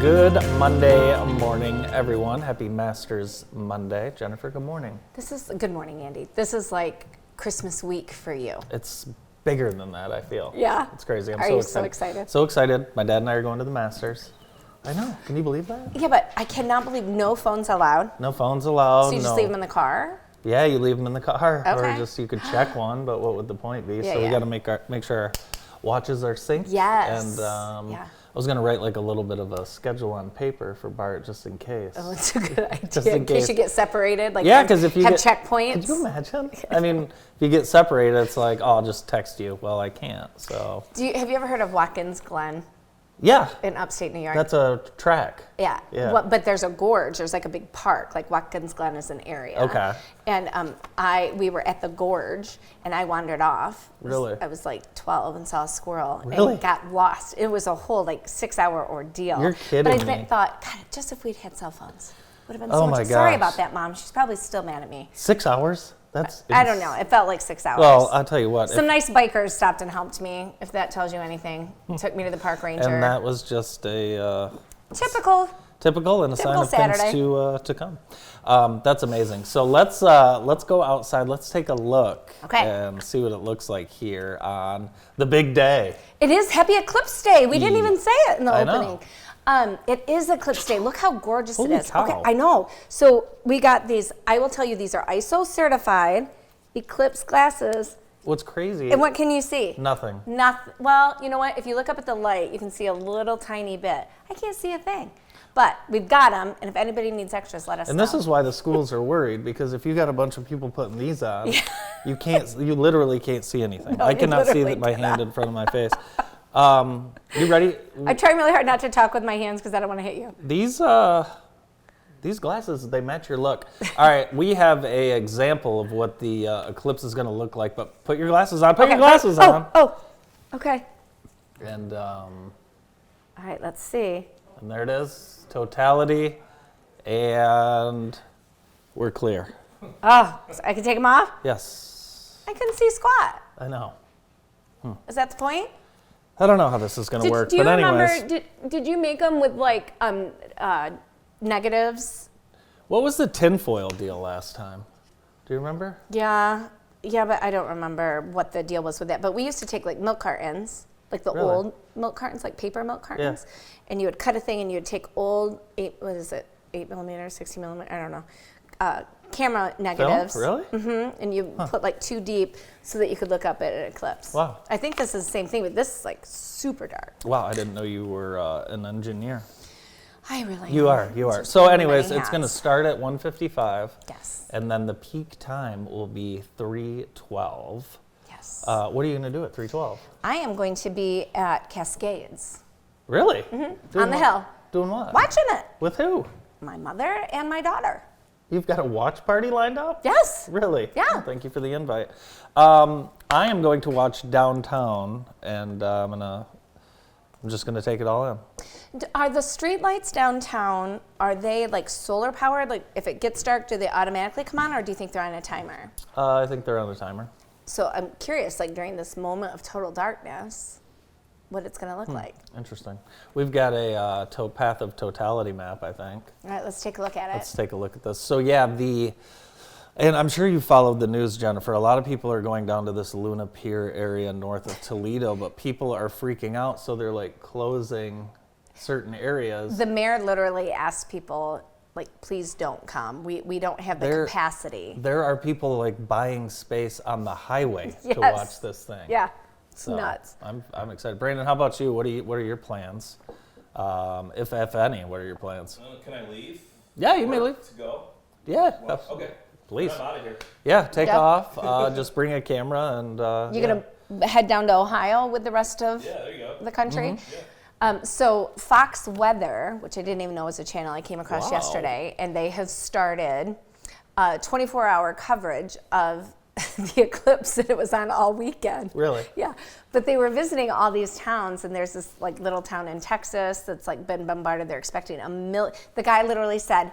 Good Monday morning, everyone. Happy Masters Monday. Jennifer, good morning. Good morning, Andy. This is like Christmas week for you. It's bigger than that, I feel. Yeah. It's crazy. I'm Are so you excited. so excited? So excited. My dad and I are going to the Masters. I know. Can you believe that? Yeah, but I cannot believe no phones allowed. No phones allowed. So you just leave them in the car? Yeah, you leave them in the car. Okay. Or just you could check one, but what would the point be? Yeah, so we yeah. got to make sure our watches are synced. Yes. And Yeah. I was going to write like a little bit of a schedule on paper for Bart just in case. Oh, it's a good idea. Just in case. You get separated, like Yeah, because if you have get checkpoints. Could you imagine? I mean, if you get separated, it's like, oh, I'll just text you. Well, I can't. So. Have you ever heard of Watkins Glen Yeah. in upstate New York? That's a track. Yeah. Yeah. But there's a gorge. There's like a big park. Like Watkins Glen is an area. Okay. And we were at the gorge, and I wandered off. Really? I was like 12 and saw a squirrel Really? and got lost. It was a whole like 6-hour ordeal. You're kidding But I me. thought, God, just if we'd had cell phones, would have been Oh so my much. Sorry gosh. about that, Mom. She's probably still mad at me. 6 hours? That's. I don't know. It felt like 6 hours. Well, I'll tell you what. Some nice bikers stopped and helped me, if that tells you anything. Took me to the park ranger. and that was just a Typical. typical and a sign Typical of Saturday. things to come. That's amazing. So let's go outside. Let's take a look Okay. and see what it looks like here on the big day. It is Happy Eclipse Day. We didn't even say it in the I know. opening. It is Eclipse Day. Look how gorgeous Holy it is. cow. Okay, I know. So we got these. I will tell you, these are ISO certified Eclipse glasses. What's crazy? And what can you see? Nothing. Nothing. Well, you know what? If you look up at the light, you can see a little tiny bit. I can't see a thing. But we've got them, and if anybody needs extras, let us And know. this is why the schools are worried, because if you got a bunch of people putting these on, you literally can't see anything. No, I you cannot see literally my hand in front of my face. You ready? I try really hard not to talk with my hands because I don't want to hit you. These glasses, they match your look. All right, we have a example of what the eclipse is going to look like, but put your glasses on. Put your glasses on. Oh, okay. And All right, let's see. there it is, totality, and we're clear. Oh, so I can take them off? Yes, I couldn't see squat. I know. Is that the point? I don't know how this is going to work, Do you but anyways. remember, did you make them with like negatives? What was the tinfoil deal last time? Do you remember? Yeah, but I don't remember what the deal was with that. But we used to take like milk cartons, like the Really? old milk cartons, like paper milk cartons, and you would cut a thing and you would take old 8 millimeter, 60 millimeter, I don't know, camera negatives. Really? Mm-hmm. And you put like 2 deep so that you could look up at an eclipse. Wow. I think this is the same thing, but this is like super dark. Wow, I didn't know you were an engineer. I really You am. are. Just So wearing anyways, many it's going to hats. start at 1:55. Yes. And then the peak time will be 3:12. Yes. What are you going to do at 3:12? I am going to be at Cascades Really? Mm-hmm. on the hill, Doing what? watching it. With who? My mother and my daughter. You've got a watch party lined up? Yes. Really? Yeah. Oh, thank you for the invite. I am going to watch downtown, and I'm just going to take it all in. Are the street lights downtown, are they like solar powered? Like if it gets dark, do they automatically come on, or do you think they're on a timer? I think they're on the timer. So I'm curious, like during this moment of total darkness, what it's going to look like. Interesting. We've got a path of totality map, I think. All right, let's take a look at it. Let's take a look at this. So yeah, and I'm sure you followed the news, Jennifer. A lot of people are going down to this Luna Pier area north of Toledo, but people are freaking out, so they're like closing certain areas. The mayor literally asked people, like, please don't come. We don't have the capacity. There are people like buying space on the highway to Yes. watch this thing. Yeah, it's So nuts. I'm excited. Brandon, how about you? What are your plans? If any, what are your plans? Can I leave? Yeah, you may leave. To go? Yeah, Okay. please. I'm out of here. Yeah, take Yeah. off. Just bring a camera and. You're going to head down to Ohio with the rest of Yeah, there you go. the country? Mm-hmm. So Fox Weather, which I didn't even know was a channel I came across Wow. yesterday, and they have started 24-hour coverage of the eclipse, and it was on all weekend. Really? Yeah, but they were visiting all these towns, and there's this like little town in Texas that's like been bombarded. They're expecting the guy literally said,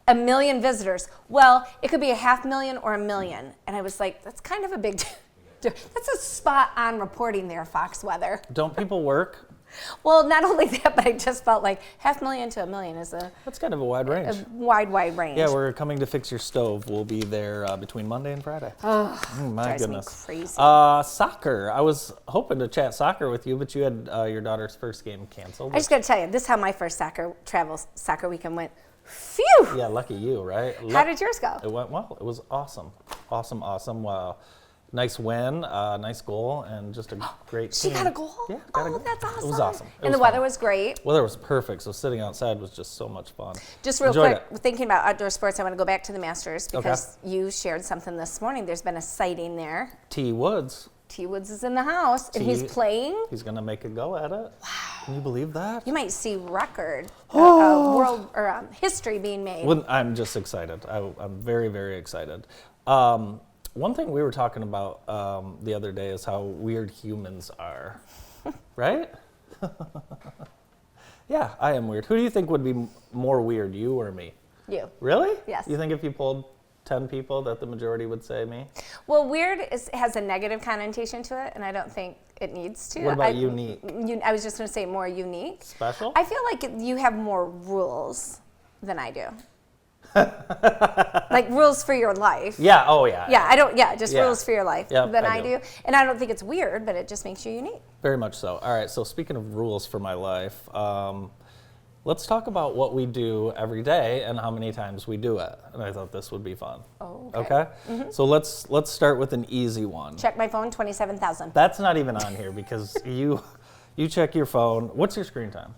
1 million visitors. Well, it could be 500,000 or 1 million. And I was like, that's kind of a big, that's a spot on reporting there, Fox Weather. Don't people work? Well, not only that, but I just felt like 500,000 to 1 million is a That's kind of a wide range. wide range. Yeah, we're coming to fix your stove. We'll be there between Monday and Friday. Oh, My drives goodness. me crazy. Soccer. I was hoping to chat soccer with you, but you had your daughter's first game canceled. I just got to tell you, this is how my first soccer weekend went. Phew! Yeah, lucky you, right? How did yours go? It went well. It was awesome. Awesome. Wow. Nice win, nice goal, and just a great She team. got a goal? Yeah, got a Oh, goal. that's awesome. It was awesome. And the weather was great. Weather was perfect, so sitting outside was just so much fun. Just real Enjoyed quick, thinking about outdoor sports, I want to go back to the Masters Okay. because you shared something this morning. There's been a sighting there. T. Woods, T. Woods is in the house, and he's T- playing. he's going to make a go at it. Wow. Can you believe that? You might see record world or history being made. Well, I'm just excited. I'm very, very excited. One thing we were talking about the other day is how weird humans are, right? Yeah, I am weird. Who do you think would be more weird, you or me? You. Really? Yes. You think if you polled 10 people that the majority would say me? Well, weird has a negative connotation to it, and I don't think it needs to. What about unique? I was just going to say more unique. Special? I feel like you have more rules than I do. Like rules for your life. Yeah, oh yeah. Yeah, I don't. Yeah, just Yeah. rules for your life Yep, than I I do. do. And I don't think it's weird, but it just makes you unique. Very much so. All right, so speaking of rules for my life, let's talk about what we do every day and how many times we do it. And I thought this would be fun. Oh, okay. So let's start with an easy one. Check my phone, 27,000. That's not even on here because you check your phone. What's your screen time?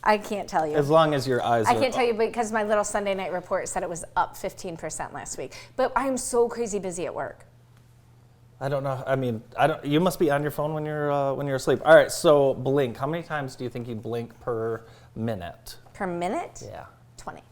I can't tell you. As long as your eyes I are can't tell you because my little Sunday night report said it was up 15% last week. But I'm so crazy busy at work. I don't know. I mean, I don't. You must be on your phone when you're asleep. All right. So blink. How many times do you think you blink per minute? Per minute? Yeah. 20.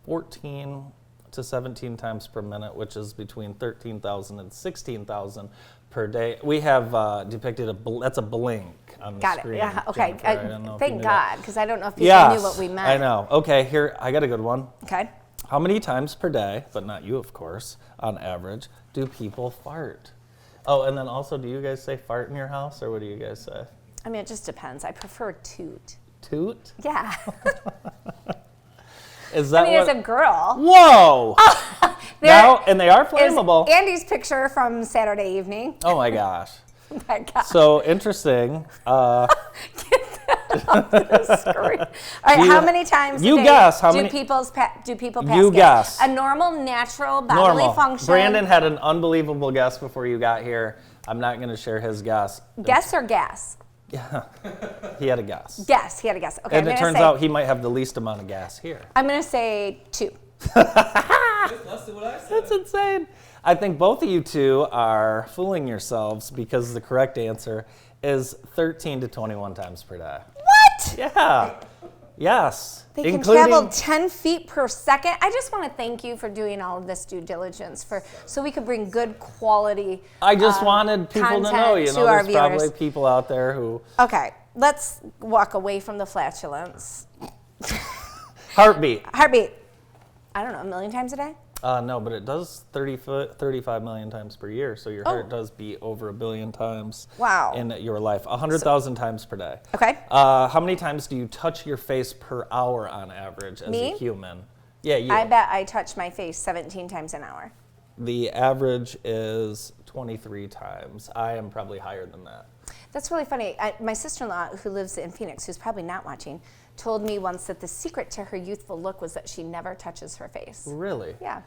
14 to 17 times per minute, which is between 13,000 and 16,000 per day. We have depicted that's a blink on the Got it. screen. Yeah. Okay. Jennifer. I don't know if you Thank knew that. God, because I don't know if people Yes, knew what we meant. I know. Okay, here, I got a good one. Okay. How many times per day, but not you, of course, on average, do people fart? Oh, and then also, do you guys say fart in your house, or what do you guys say? I mean, it just depends. I prefer toot. Toot? Yeah. Is that I mean, what? as a girl. Whoa! Now, and they are Is flammable. Andy's picture from Saturday evening. Oh my gosh. Oh my God. So interesting. Screen. All right, how many times you a day guess, how do many- people pass You gas? guess. A normal, natural bodily Normal. function. Brandon had an unbelievable guess before you got here. I'm not going to share his guess. Guess or gas? Yeah. He had a guess. Guess. He had a guess. Okay, And it turns out he might have the least amount of gas here. I'm going to say 2. That's what I said. That's insane. I think both of you two are fooling yourselves because the correct answer is 13 to 21 times per day. What? Yeah. Yes. They can Including- travel 10 feet per second. I just want to thank you for doing all of this due diligence so we could bring good quality. I just wanted people to know, content you to know, our there's probably viewers. people out there who... Okay, let's walk away from the flatulence. Heartbeat. Heartbeat. I don't know, 1 million times a day? No, but it does 35 million times per year, so your heart does beat over 1 billion times Wow. in your life. 100,000 times per day. Okay. How many times do you touch your face per hour on average as Me? a human? Yeah, you. I bet I touch my face 17 times an hour. The average is 23 times. I am probably higher than that. That's really funny. My sister-in-law, who lives in Phoenix, who's probably not watching, told me once that the secret to her youthful look was that she never touches her face. Really? Yeah,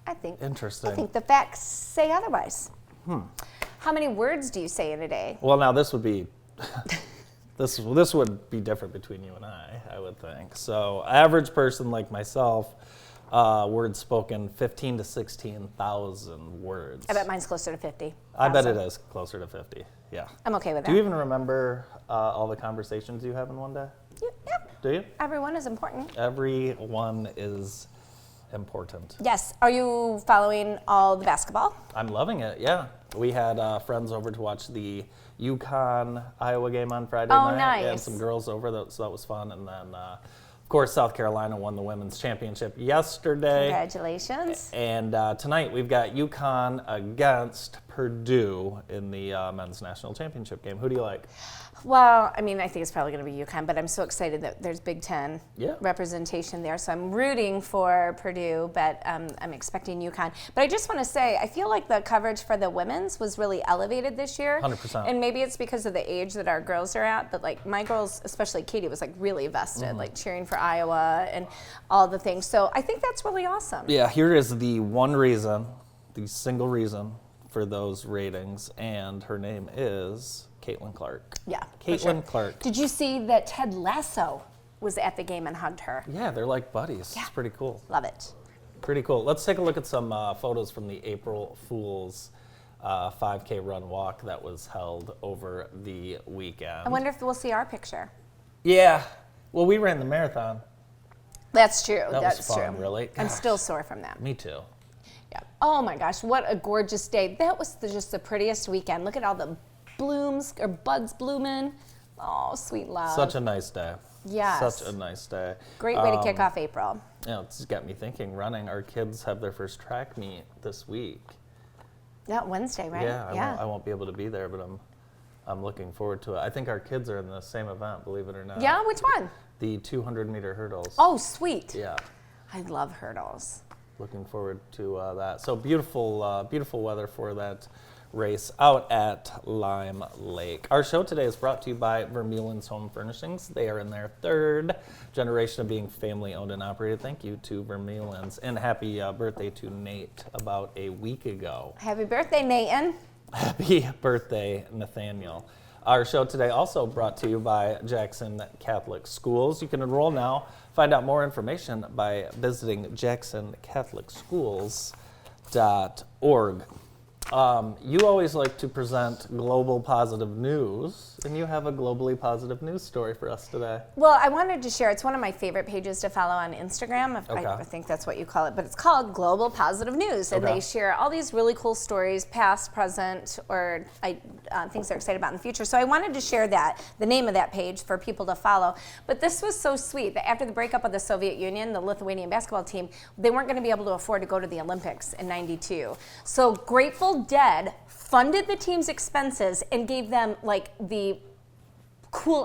I think. Interesting. I think the facts say otherwise. How many words do you say in a day? Well, now this would be this would be different between you and I would think. So, average person like myself, words spoken 15 to 16,000 words. I bet mine's closer to 50. I bet it is closer to 50. Yeah. I'm okay with that. Do you even remember all the conversations you have in one day? Yep. Do you? Everyone is important. Every one is important. Yes. Are you following all the basketball? I'm loving it. Yeah. We had friends over to watch the UConn Iowa game on Friday Oh, night. And nice. some girls over, so that was fun. And then Of course, South Carolina won the women's championship yesterday. Congratulations. And tonight we've got UConn against Purdue in the men's national championship game. Who do you like? Well, I mean, I think it's probably going to be UConn, but I'm so excited that there's Big Ten Yeah. representation there. So I'm rooting for Purdue, but I'm expecting UConn. But I just want to say, I feel like the coverage for the women's was really elevated this year. 100%. And maybe it's because of the age that our girls are at, but like my girls, especially Katie, was like really vested, like cheering for Iowa and all the things. So I think that's really awesome. Yeah, here is the one reason, the single reason for those ratings, and her name is Caitlin Clark. Yeah, for Caitlin sure. Clark. Did you see that Ted Lasso was at the game and hugged her? Yeah, they're like buddies. Yeah. It's pretty cool. Love it. Pretty cool. Let's take a look at some photos from the April Fool's 5K run walk that was held over the weekend. I wonder if we'll see our picture. Yeah. Well, we ran the marathon. That's true. That That's was fun, true. really. I'm Gosh. still sore from that. Me too. Yeah. Oh my gosh, what a gorgeous day. That was just the prettiest weekend. Look at all the blooms or buds blooming. Oh, sweet love. Such a nice day. Yes. Such a nice day. Great way to kick off April. You know, it's got me thinking, running. Our kids have their first track meet this week. Yeah, Wednesday, right? Yeah, I won't be able to be there, but I'm looking forward to it. I think our kids are in the same event, believe it or not. Yeah, which one? The 200-meter hurdles. Oh, sweet. Yeah. I love hurdles. Looking forward to that. So beautiful, beautiful weather for that race out at Lime Lake. Our show today is brought to you by Vermeulen's Home Furnishings. They are in their third generation of being family owned and operated. Thank you to Vermeulen's, and happy birthday to Nate about a week ago. Happy birthday, Nathan. Happy birthday, Nathaniel. Our show today also brought to you by Jackson Catholic Schools. You can enroll now. Find out more information by visiting jacksoncatholicschools.org. You always like to present global positive news, and you have a globally positive news story for us today. Well, I wanted to share, it's one of my favorite pages to follow on Instagram. Okay. I think that's what you call it, but it's called Global Positive News. And Okay. they share all these really cool stories, past, present, or things they're excited about in the future. So I wanted to share that, the name of that page for people to follow. But this was so sweet that after the breakup of the Soviet Union, the Lithuanian basketball team, they weren't going to be able to afford to go to the Olympics in '92. So Grateful Dead funded the team's expenses and gave them like the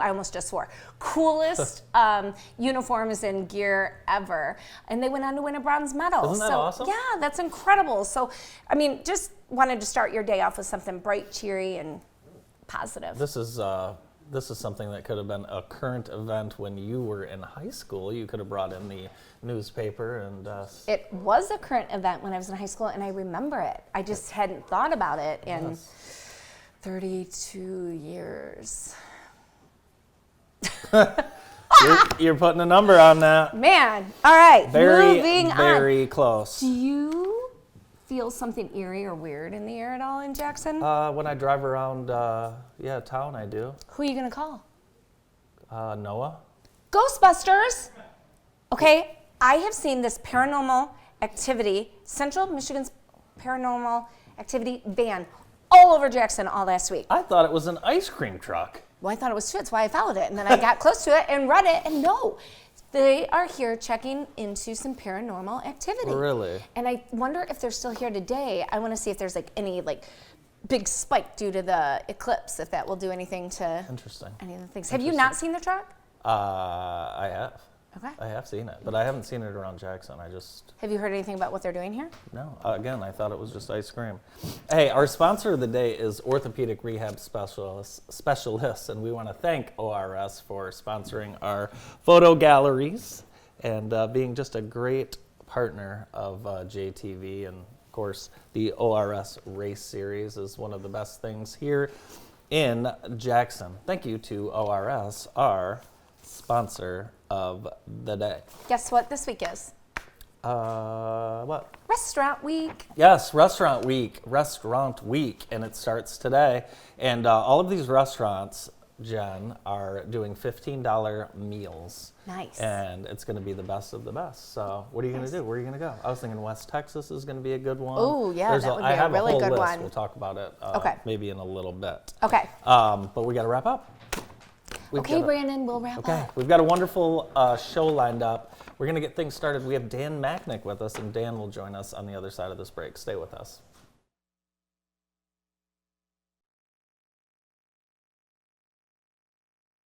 I almost just swore, coolest uniforms and gear ever. And they went on to win a bronze medal. Isn't that awesome? Yeah, that's incredible. So, I mean, just wanted to start your day off with something bright, cheery, and positive. This is something that could have been a current event when you were in high school. You could have brought in the newspaper and. It was a current event when I was in high school, and I remember it. I just hadn't thought about it in 32 years. You're putting a number on that. Man, all right, Very, moving on. very close. Do you feel something eerie or weird in the air at all in Jackson? When I drive around, town, I do. Who are you going to call? Noah. Ghostbusters! Okay, I have seen this paranormal activity, Central Michigan's paranormal activity van, all over Jackson all last week. I thought it was an ice cream truck. Well, I thought it was too. That's why I followed it. And then I got close to it and read it, and no, they are here checking into some paranormal activity. Really? And I wonder if they're still here today. I want to see if there's like any like big spike due to the eclipse, if that will do anything to Interesting. any of the things. Have you not seen the truck? I have. Okay. I have seen it, but I haven't seen it around Jackson. Have you heard anything about what they're doing here? No. Again, I thought it was just ice cream. Hey, our sponsor of the day is Orthopedic Rehab Specialists, and we want to thank ORS for sponsoring our photo galleries and being just a great partner of JTV. And of course, the ORS Race Series is one of the best things here in Jackson. Thank you to ORS, our sponsor of the day. Guess what this week is? What? Restaurant week. Yes, Restaurant Week, and it starts today. And all of these restaurants, Jen, are doing $15 meals. Nice. And it's going to be the best of the best. So what are you going to do? Where are you going to go? I was thinking West Texas is going to be a good one. Ooh, yeah, that would be I have a really whole good list. one. We'll talk about it Okay. maybe in a little bit. Okay. But we got to wrap up. Okay, Brandon, we'll wrap Okay, up. we've got a wonderful show lined up. We're going to get things started. We have Dan Macknick with us, and Dan will join us on the other side of this break. Stay with us.